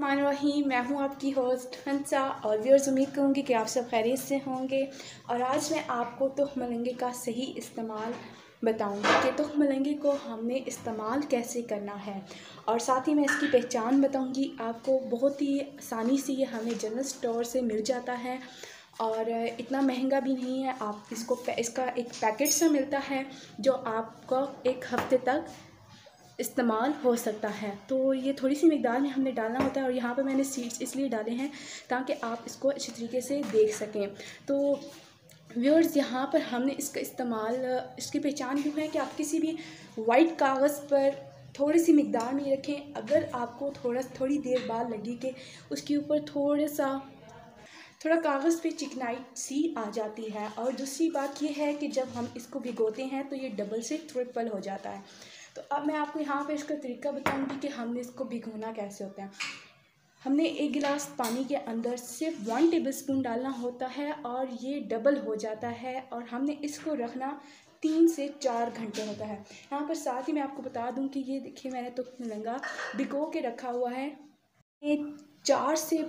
बिस्मिल्लाहिर्रहमानिर्रहीम। मैं हूं आपकी होस्ट हंसा और व्यूअर्स, उम्मीद करूंगी कि आप सब खैरियत से होंगे। और आज मैं आपको तुख मलंगे का सही इस्तेमाल बताऊंगी कि तुख मलंगे को हमने इस्तेमाल कैसे करना है, और साथ ही मैं इसकी पहचान बताऊंगी आपको। बहुत ही आसानी से ये हमें जनरल स्टोर से मिल जाता है और इतना महंगा भी नहीं है। आप इसका एक पैकेट सा मिलता है जो आपको एक हफ़्ते तक इस्तेमाल हो सकता है। तो ये थोड़ी सी मिकदार में हमने डालना होता है, और यहाँ पर मैंने सीड्स इसलिए डाले हैं ताकि आप इसको अच्छी तरीके से देख सकें। तो व्यूअर्स, यहाँ पर हमने इसका इस्तेमाल, इसकी पहचान यूँ है कि आप किसी भी वाइट कागज़ पर थोड़ी सी मिकदार में रखें। अगर आपको थोड़ी देर बाद लगी कि उसके ऊपर थोड़ा कागज़ पे चिकनाई सी आ जाती है। और दूसरी बात यह है कि जब हम इसको भिगोते हैं तो ये डबल से ट्रिपल हो जाता है। तो अब मैं आपको यहाँ पे इसका तरीका बताऊंगी कि हमने इसको भिगोना कैसे होता है। हमने 1 गिलास पानी के अंदर सिर्फ 1 टेबलस्पून डालना होता है और ये डबल हो जाता है, और हमने इसको रखना 3 से 4 घंटे होता है। यहाँ पर साथ ही मैं आपको बता दूँ कि ये देखिए, मैंने तो मलंगा भिगो के रखा हुआ है। ये 4 से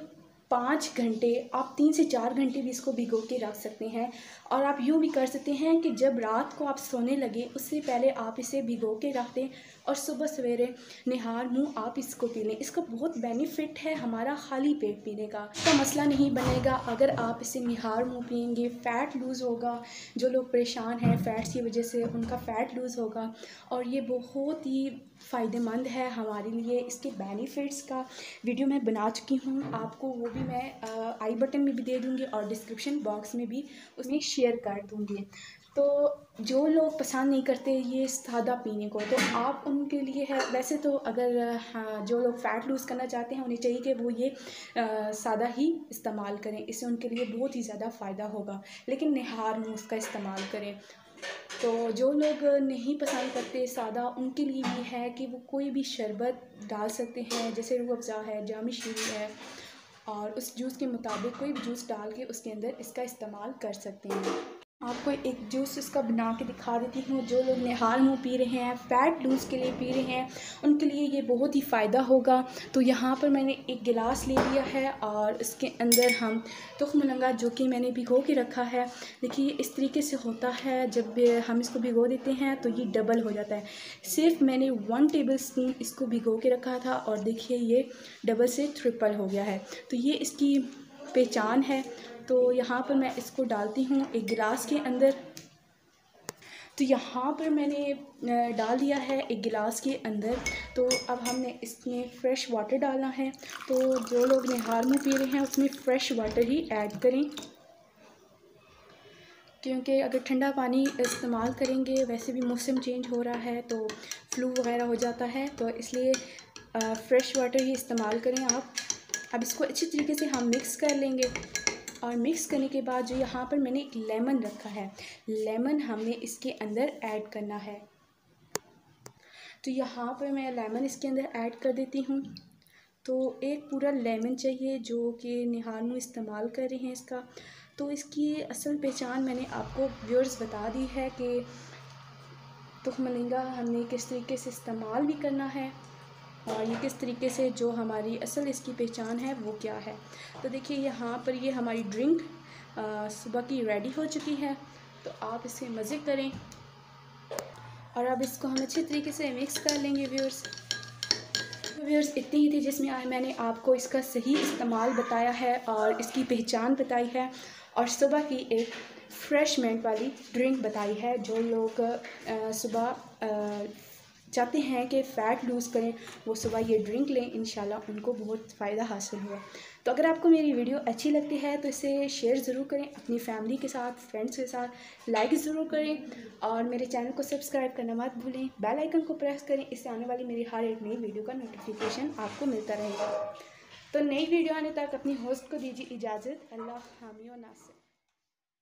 5 घंटे, आप 3 से 4 घंटे भी इसको भिगो के रख सकते हैं। और आप यूँ भी कर सकते हैं कि जब रात को आप सोने लगे उससे पहले आप इसे भिगो के रख दें और सुबह सवेरे निहार मुँह आप इसको पी लें। इसका बहुत बेनिफिट है हमारा खाली पेट पीने का। इसका मसला नहीं बनेगा अगर आप इसे निहार मुँह पिएंगे। फ़ैट लूज़ होगा, जो लोग परेशान हैं फ़ैट्स की वजह से उनका फ़ैट लूज़ होगा, और ये बहुत ही फ़ायदेमंद है हमारे लिए। इसके बेनिफिट्स का वीडियो मैं बना चुकी हूँ, आपको वो भी मैं आई बटन में भी दे दूँगी और डिस्क्रिप्शन बॉक्स में भी उसमें शेयर कर दूँगी। तो जो लोग पसंद नहीं करते ये सादा पीने को, तो आप उनके लिए है। वैसे तो अगर हाँ, जो लोग फ़ैट लूज़ करना चाहते हैं उन्हें चाहिए कि वो ये सादा ही इस्तेमाल करें, इससे उनके लिए बहुत ही ज़्यादा फ़ायदा होगा। लेकिन निहार मुँह उसका इस्तेमाल करें। तो जो लोग नहीं पसंद करते सादा, उनके लिए भी है कि वो कोई भी शरबत डाल सकते हैं, जैसे रूह अफ़ज़ा है, जामी शीरी है, और उस जूस के मुताबिक कोई भी जूस डाल के उसके अंदर इसका इस्तेमाल कर सकते हैं। आपको एक जूस इसका बना के दिखा देती हूँ। जो लोग निहार मुँह पी रहे हैं, फ़ैट लूज़ के लिए पी रहे हैं, उनके लिए ये बहुत ही फ़ायदा होगा। तो यहाँ पर मैंने 1 गिलास ले लिया है और इसके अंदर हम तुख मलंगा जो कि मैंने भिगो के रखा है। देखिए इस तरीके से होता है, जब हम इसको भिगो देते हैं तो ये डबल हो जाता है। सिर्फ मैंने 1 टेबलस्पून इसको भिगो के रखा था और देखिए ये डबल से ट्रिपल हो गया है। तो ये इसकी पहचान है। तो यहाँ पर मैं इसको डालती हूँ 1 गिलास के अंदर। तो यहाँ पर मैंने डाल दिया है 1 गिलास के अंदर। तो अब हमने इसमें फ़्रेश वाटर डालना है। तो जो लोग निहार मुँह पी रहे हैं उसमें फ़्रेश वाटर ही ऐड करें, क्योंकि अगर ठंडा पानी इस्तेमाल करेंगे, वैसे भी मौसम चेंज हो रहा है तो फ्लू वगैरह हो जाता है, तो इसलिए फ़्रेश वाटर ही इस्तेमाल करें आप। अब इसको अच्छी तरीके से हम मिक्स कर लेंगे, और मिक्स करने के बाद जो यहाँ पर मैंने एक लेमन रखा है, लेमन हमने इसके अंदर ऐड करना है। तो यहाँ पर मैं लेमन इसके अंदर ऐड कर देती हूँ। तो एक पूरा लेमन चाहिए जो कि निहार मुँह इस्तेमाल कर रहे हैं इसका। तो इसकी असल पहचान मैंने आपको व्यूअर्स बता दी है कि तुख मलंगा हमने किस तरीके से इस्तेमाल भी करना है, और ये किस तरीके से जो हमारी असल इसकी पहचान है वो क्या है। तो देखिए यहाँ पर ये हमारी ड्रिंक सुबह की रेडी हो चुकी है। तो आप इसे मज़े करें, और अब इसको हम अच्छे तरीके से मिक्स कर लेंगे व्यूअर्स। तो व्यूअर्स, इतनी ही थी जिसमें आज मैंने आपको इसका सही इस्तेमाल बताया है और इसकी पहचान बताई है, और सुबह की एक फ्रेशमेंट वाली ड्रिंक बताई है। जो लोग सुबह चाहते हैं कि फ़ैट लूज़ करें, वो सुबह ये ड्रिंक लें, इंशाल्लाह उनको बहुत फ़ायदा हासिल हुआ। तो अगर आपको मेरी वीडियो अच्छी लगती है तो इसे शेयर ज़रूर करें अपनी फैमिली के साथ, फ्रेंड्स के साथ, लाइक ज़रूर करें, और मेरे चैनल को सब्सक्राइब करना मत भूलें। बेल आइकन को प्रेस करें, इससे आने वाली मेरी हर एक नई वीडियो का नोटिफिकेशन आपको मिलता रहेगा। तो नई वीडियो आने तक अपनी होस्ट को दीजिए इजाज़त। अल्लाह हामी व नासिर।